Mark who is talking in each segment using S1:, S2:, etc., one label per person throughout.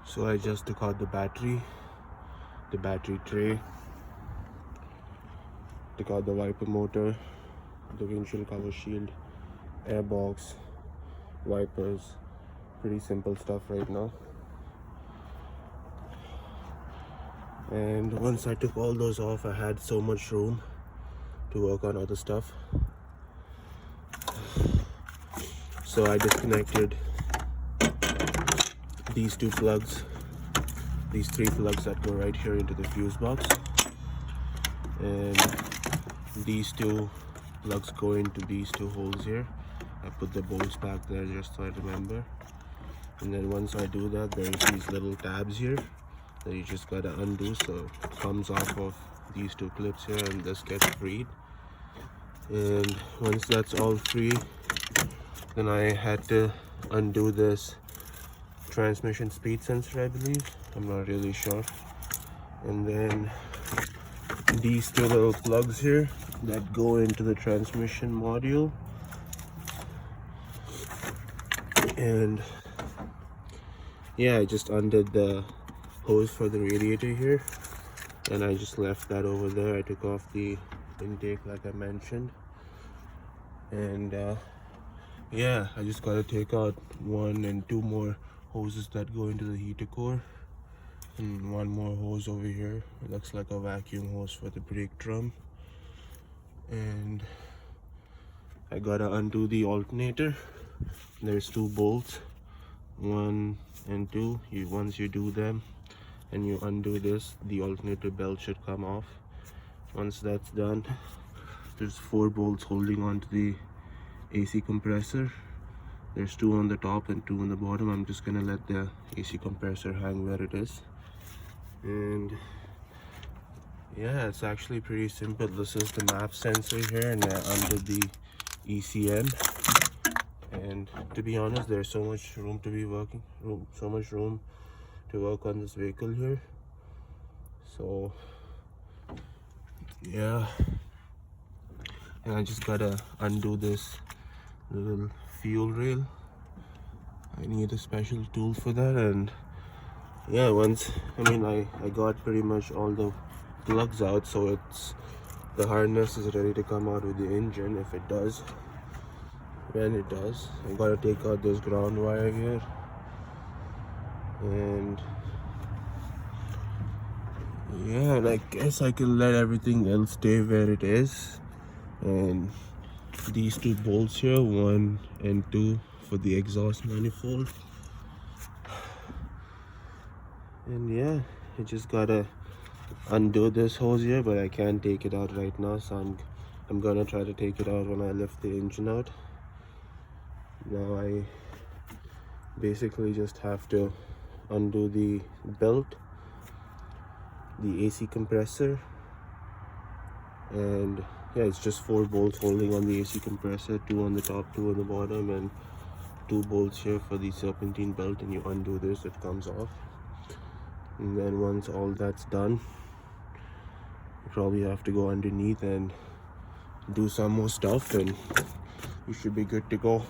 S1: So I just took out the battery tray, took out the wiper motor, the windshield cover shield, airbox, wipers. Pretty simple stuff right now. And once I took all those off, I had so much room to work on other stuff. So I disconnected these two plugs, these three plugs that go right here into the fuse box, and these two plugs go into these two holes here. I put the bolts back there just so I remember. And then once I do that, there's these little tabs here that you just gotta undo, so it comes off of these two clips here and this gets freed. And once that's all free, then I had to undo this transmission speed sensor, I believe. I'm not really sure. And then these two little plugs here that go into the transmission module. And yeah, I just undid the hose for the radiator here, and I just left that over there. I took off the intake like I mentioned, and yeah, I just gotta take out one and two more hoses that go into the heater core, and one more hose over here. It looks like a vacuum hose for the brake drum. And I gotta undo the alternator. There's two bolts, 1 and 2. Once you do them and you undo this, the alternator belt should come off. Once that's done, there's 4 bolts holding on to the AC compressor. There's 2 on the top and 2 on the bottom. I'm just gonna let the AC compressor hang where it is. And yeah, it's actually pretty simple. This is the map sensor here, and I undid the ECM. And to be honest, there's so much room to be working, so much room to work on this vehicle here. So yeah, and I just gotta undo this little fuel rail. I need a special tool for that. And yeah, I got pretty much all the plugs out, so the harness is ready to come out with the engine if it does. When it does, I gotta take out this ground wire here, and yeah, and I guess I can let everything else stay where it is. And these 2 bolts here, 1 and 2 for the exhaust manifold. And yeah, I just gotta undo this hose here, but I can't take it out right now, so I'm gonna try to take it out when I lift the engine out. Now I basically just have to undo the belt, the AC compressor, and yeah, it's just 4 bolts holding on the AC compressor, 2 on the top, 2 on the bottom, and 2 bolts here for the serpentine belt. And you undo this, it comes off. And then once all that's done, you probably have to go underneath and do some more stuff, and you should be good to go.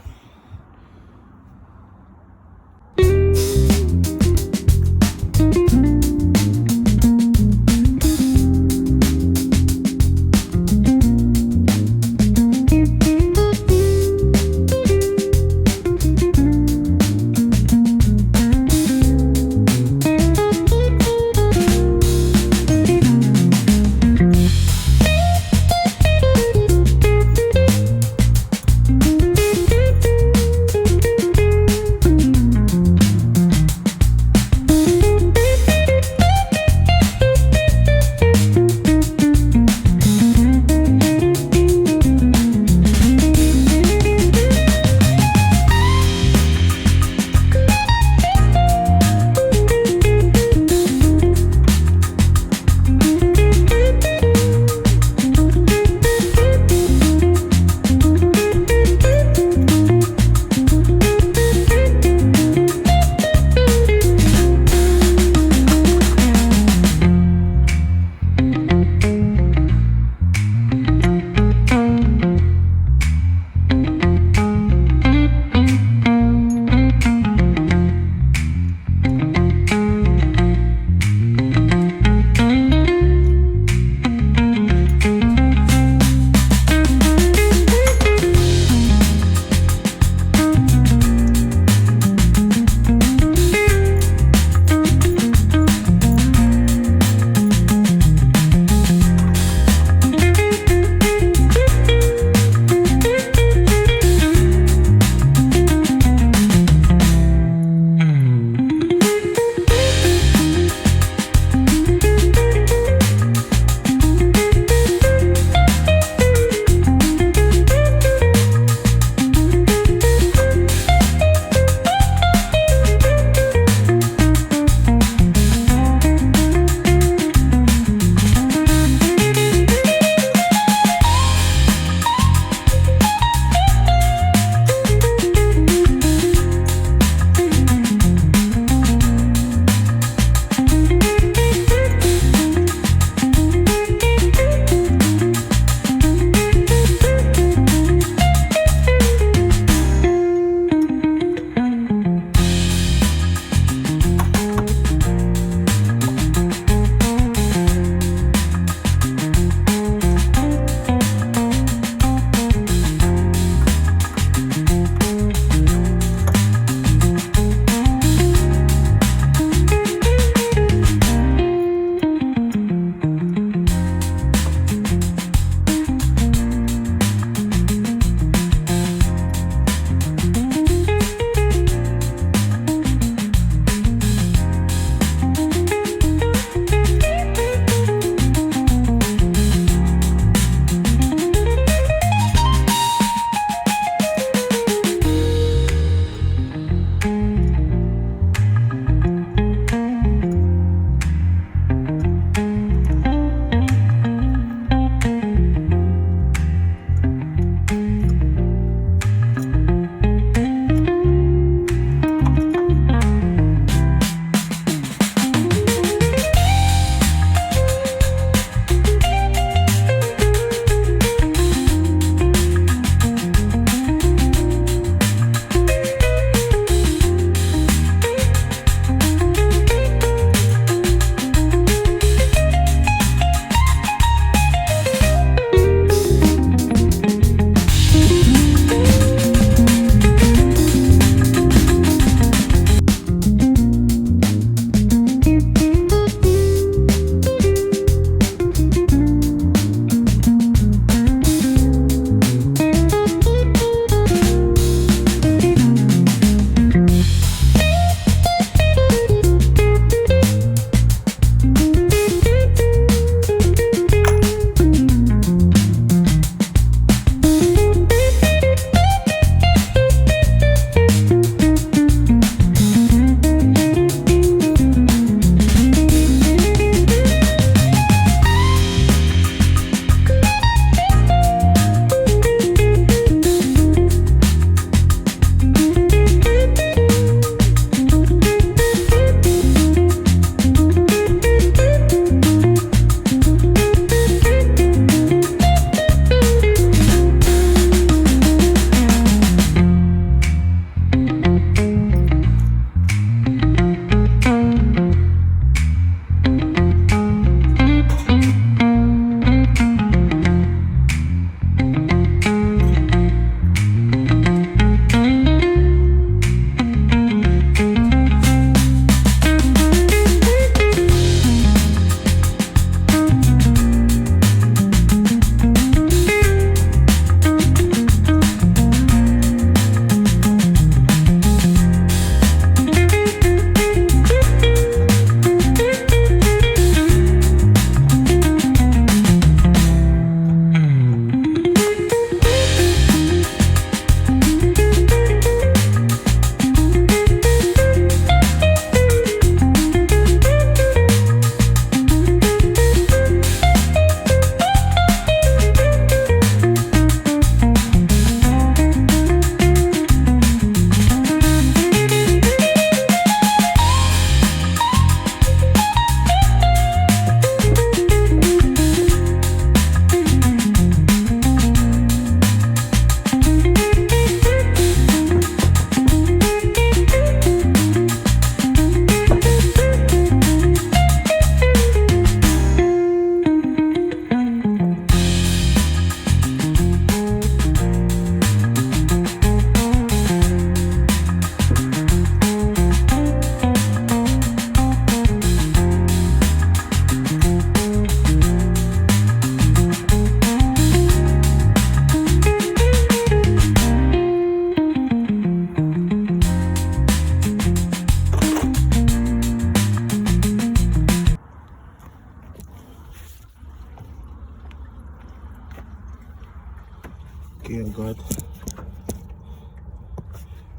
S1: got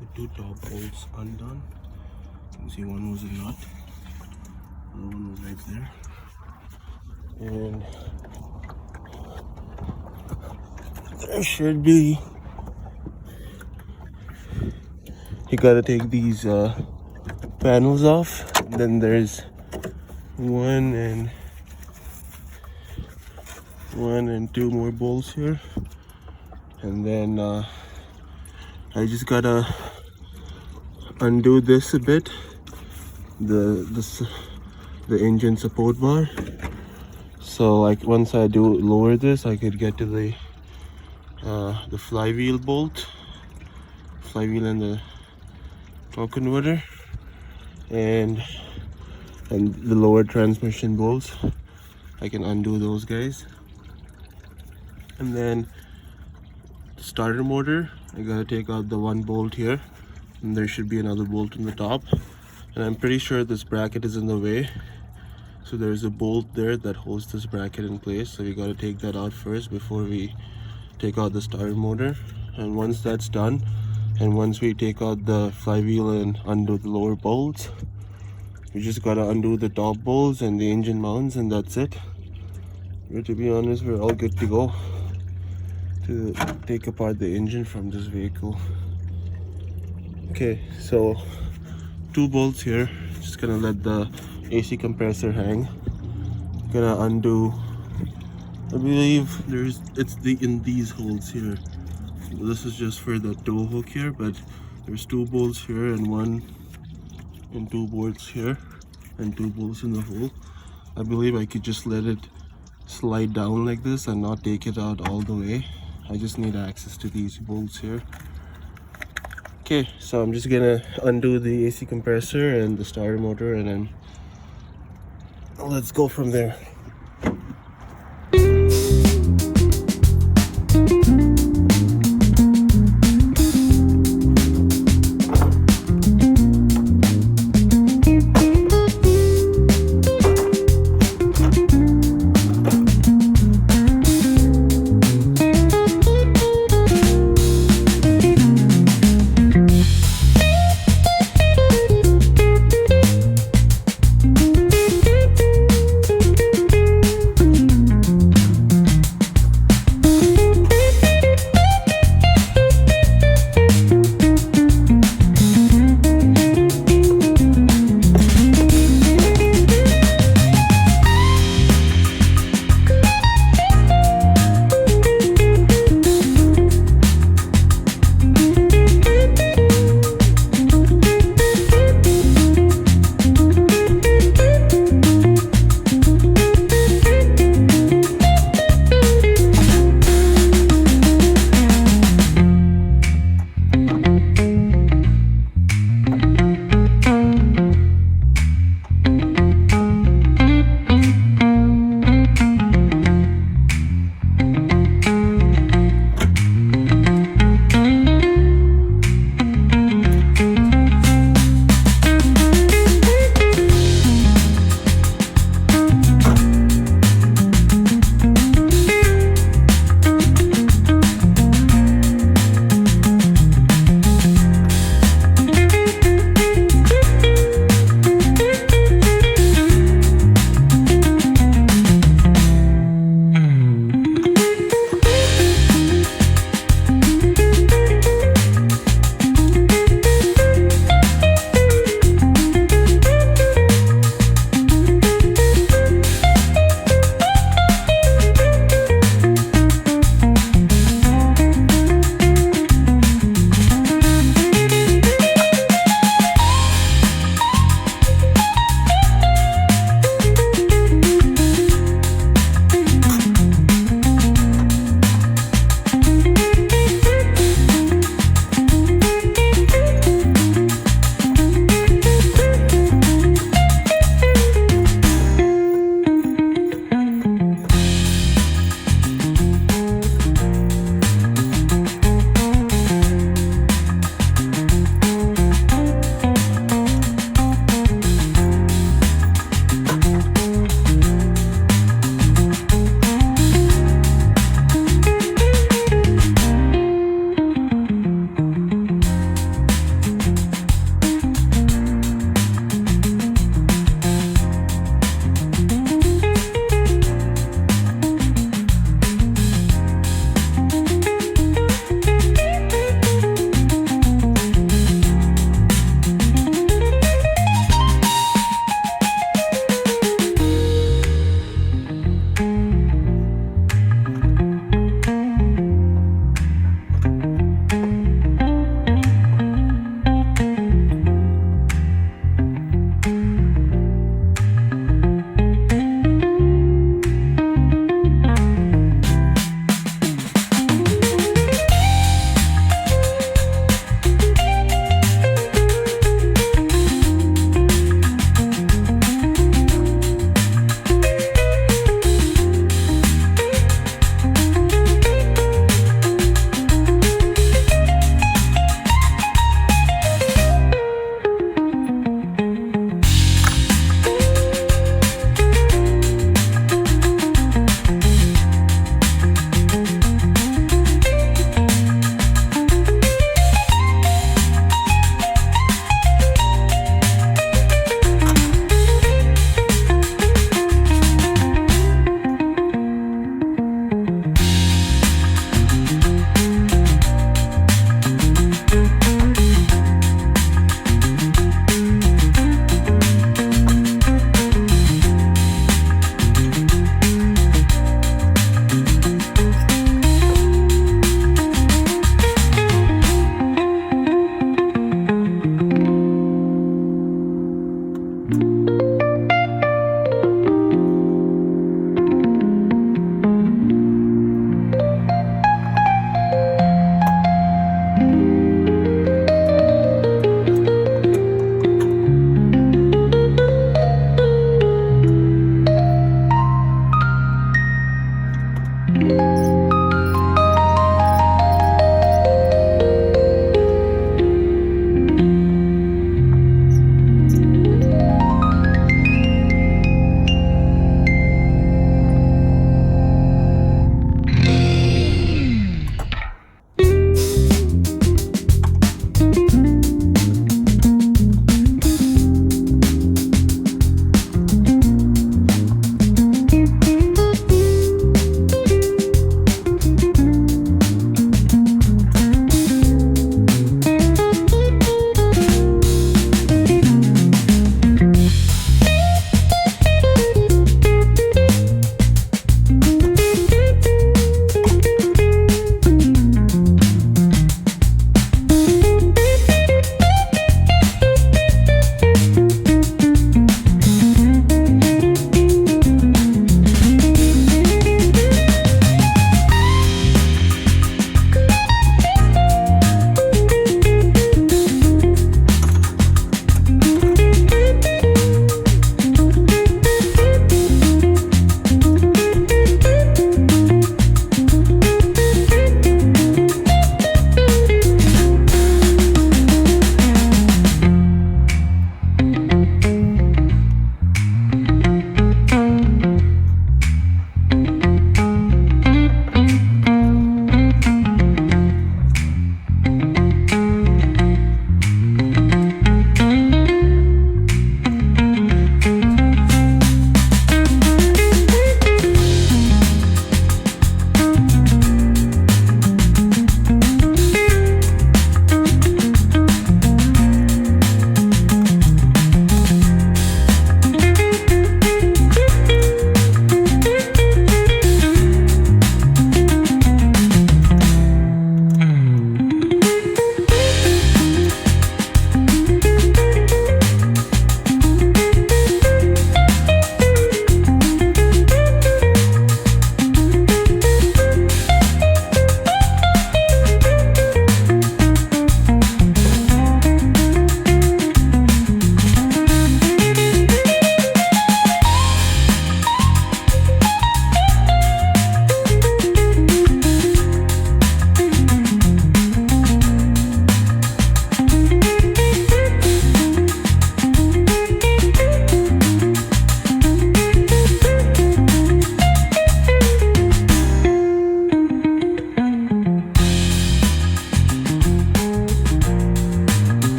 S1: the two top bolts undone. You can see one was a nut, the other one was right there. And there should be, you gotta take these panels off. And then there's one and two more bolts here. And then I just gotta undo this a bit, the engine support bar. So like once I do lower this, I could get to the flywheel bolt, flywheel and the torque converter, and the lower transmission bolts. I can undo those guys. And then the starter motor, I gotta take out the one bolt here, and there should be another bolt on the top. And I'm pretty sure this bracket is in the way, so there's a bolt there that holds this bracket in place. So you gotta take that out first before we take out the starter motor. And once that's done, and once we take out the flywheel and undo the lower bolts, we just gotta undo the top bolts and the engine mounts, and that's it. But to be honest, we're all good to go to take apart the engine from this vehicle. Okay, so two bolts here. Just gonna let the AC compressor hang. Gonna undo, I believe it's in these holes here. This is just for the tow hook here, but there's two bolts here and one and two bolts here and two bolts in the hole. I believe I could just let it slide down like this and not take it out all the way. I just need access to these bolts here. Okay, so I'm just gonna undo the AC compressor and the starter motor, and then let's go from there.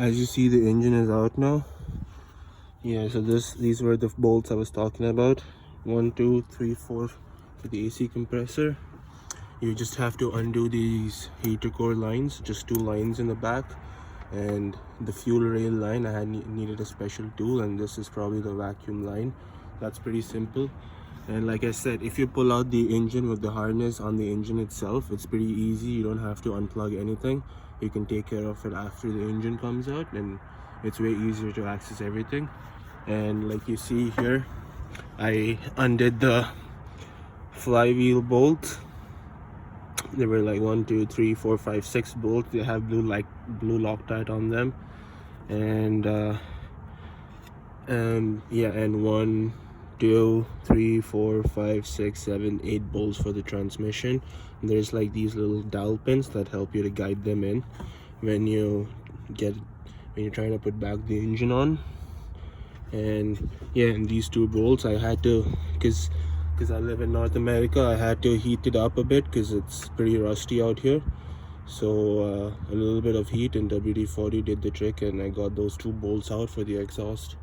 S1: as you see, the engine is out now. Yeah, so these were the bolts I was talking about. 1, 2, 3, 4 for the AC compressor. You just have to undo these heater core lines, just 2 lines in the back, and the fuel rail line. I had needed a special tool, and this is probably the vacuum line. That's pretty simple. And like I said, if you pull out the engine with the harness on the engine itself, it's pretty easy. You don't have to unplug anything. You can take care of it after the engine comes out, and it's way easier to access everything. And like you see here, I undid the flywheel bolt. There were like 1, 2, 3, 4, 5, 6 bolts. They have blue Loctite on them, and yeah, and 1, 2, 3, 4, 5, 6, 7, 8 bolts for the transmission. And there's like these little dowel pins that help you to guide them in when you're trying to put back the engine on. And yeah, and these 2 bolts I had to, because I live in North America, I had to heat it up a bit because it's pretty rusty out here. So a little bit of heat and WD-40 did the trick, and I got those 2 bolts out for the exhaust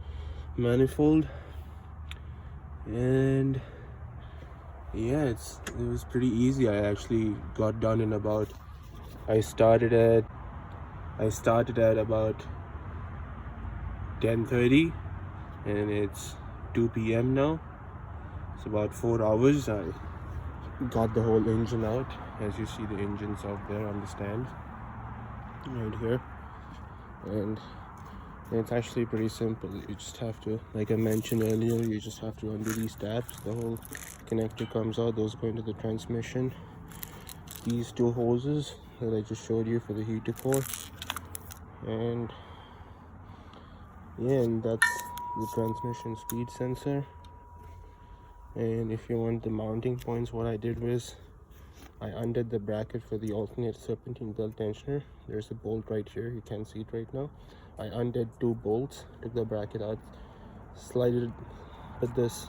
S1: manifold. And yeah, it was pretty easy. I actually got done in about, I started at about 10:30, and it's 2 p.m. now. It's about 4 hours. I got the whole engine out. As you see, the engine's out there on the stand right here, and it's actually pretty simple. You just have to, like I mentioned earlier, you just have to undo these tabs. The whole connector comes out. Those go into the transmission. These 2 hoses that I just showed you for the heater core, and yeah, and that's the transmission speed sensor. And if you want the mounting points, what I did was I undid the bracket for the alternate serpentine belt tensioner. There's a bolt right here, you can't see it right now. I undid 2 bolts, took the bracket out, put this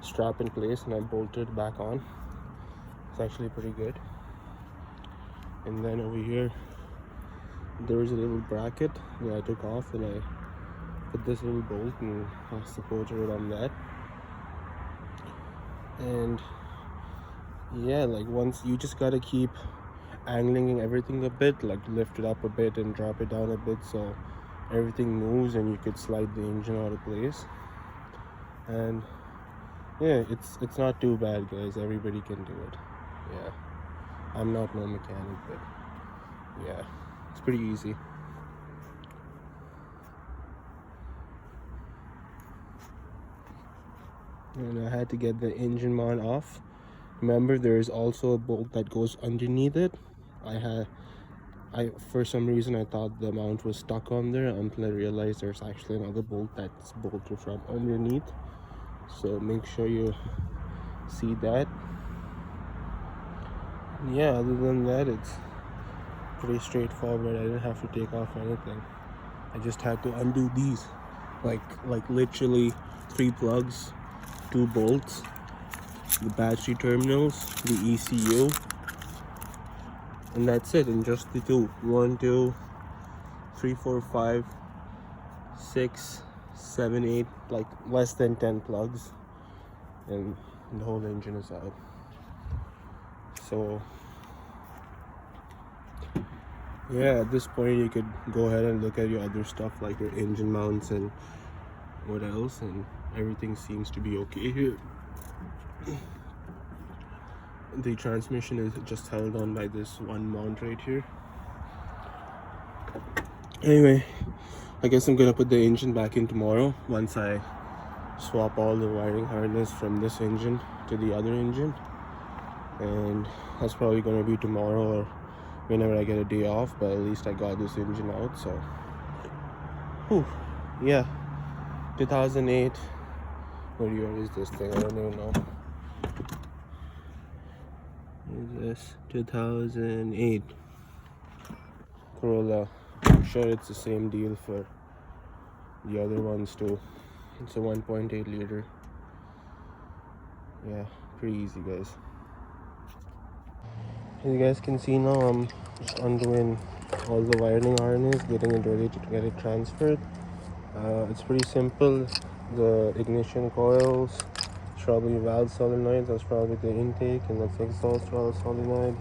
S1: strap in place, and I bolted it back on. It's actually pretty good. And then over here there was a little bracket that I took off, and I put this little bolt and I supported it on that. And yeah, like once you just gotta keep angling everything a bit, like lift it up a bit and drop it down a bit so everything moves, and you could slide the engine out of place. And yeah, it's not too bad, guys. Everybody can do it. Yeah, I'm not no mechanic, but yeah, it's pretty easy. And I had to get the engine mount off. Remember, there is also a bolt that goes underneath it. I for some reason I thought the mount was stuck on there until I realized there's actually another bolt that's bolted from underneath. So make sure you see that. Yeah, other than that, it's pretty straightforward. I didn't have to take off anything. I just had to undo these, like literally 3 plugs, 2 bolts, the battery terminals, the ECU, and that's it. And just the 2, 1, 2, 3, 4, 5, 6, 7, 8, like less than 10 plugs, and the whole engine is out. So yeah, at this point you could go ahead and look at your other stuff like your engine mounts and what else, and everything seems to be okay here. The transmission is just held on by this one mount right here. Anyway, I guess I'm gonna put the engine back in tomorrow once I swap all the wiring harness from this engine to the other engine, and that's probably gonna be tomorrow or whenever I get a day off, but at least I got this engine out. So whew, yeah, 2008, what year is this thing? I don't even know. Is this 2008 Corolla? I'm sure it's the same deal for the other ones too. It's a 1.8 liter. Yeah, pretty easy, guys. As you guys can see now, I'm just undoing all the wiring harness, getting it ready to get it transferred. It's pretty simple. The ignition coils, it's probably valve solenoid, that's probably the intake, and that's exhaust valve solenoid,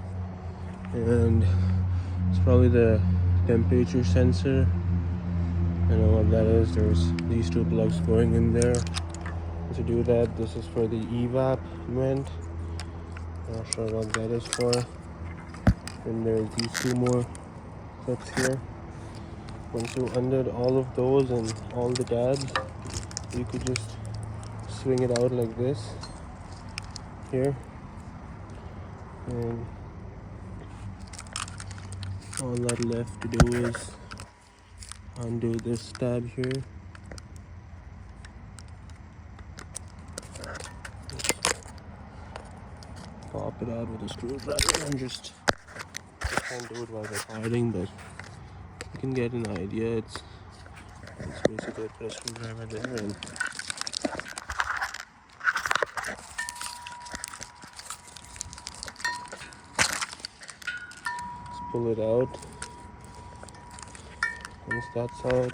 S1: and it's probably the temperature sensor. I don't know what that is. There's these two plugs going in there to do that. This is for the evap vent, not sure what that is for. And there's these two more clips here. Once you undid all of those and all the tabs, you could just swing it out like this here, and all that left to do is undo this tab here. Pop it out with a screwdriver and just can't do it while recording, but you can get an idea. It's basically put a screwdriver there and just pull it out. Once that's out,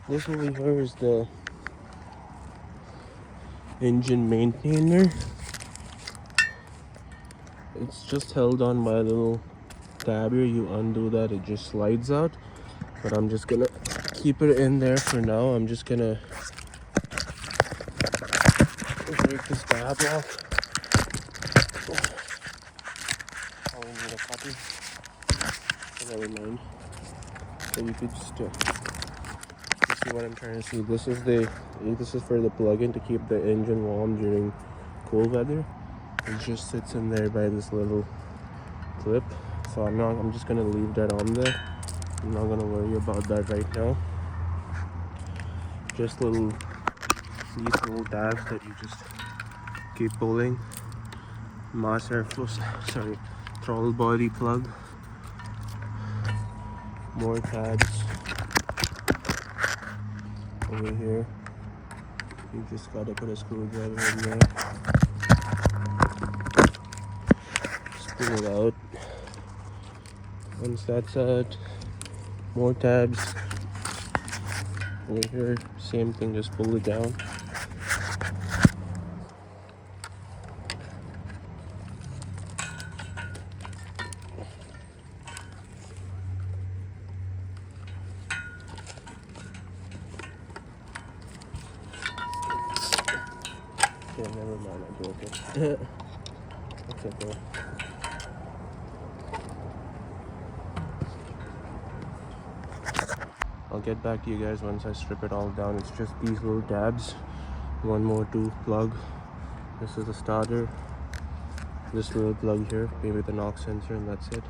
S1: this over here is the engine maintainer. It's just held on by a little tab here. You undo that, it just slides out, but I'm just gonna keep it in there for now. I'm just gonna break this tab off. Oh, we need a puppy. Never mind. So you could just see what I'm trying to see. This is for the plug-in to keep the engine warm during cold weather. It just sits in there by this little clip. So I'm just gonna leave that on there. I'm not gonna worry about that right now. Just these little tabs that you just keep pulling. Throttle body plug. More tabs over here. You just gotta put a screwdriver in there. Just pull it out. Once that's out, more tabs over here. Same thing, just pull it down. Okay, never mind, I broke it. That's okay. I'll get back to you guys once I strip it all down. It's just these little tabs. One more plug. This is the starter. This little plug here, maybe the knock sensor, and that's it.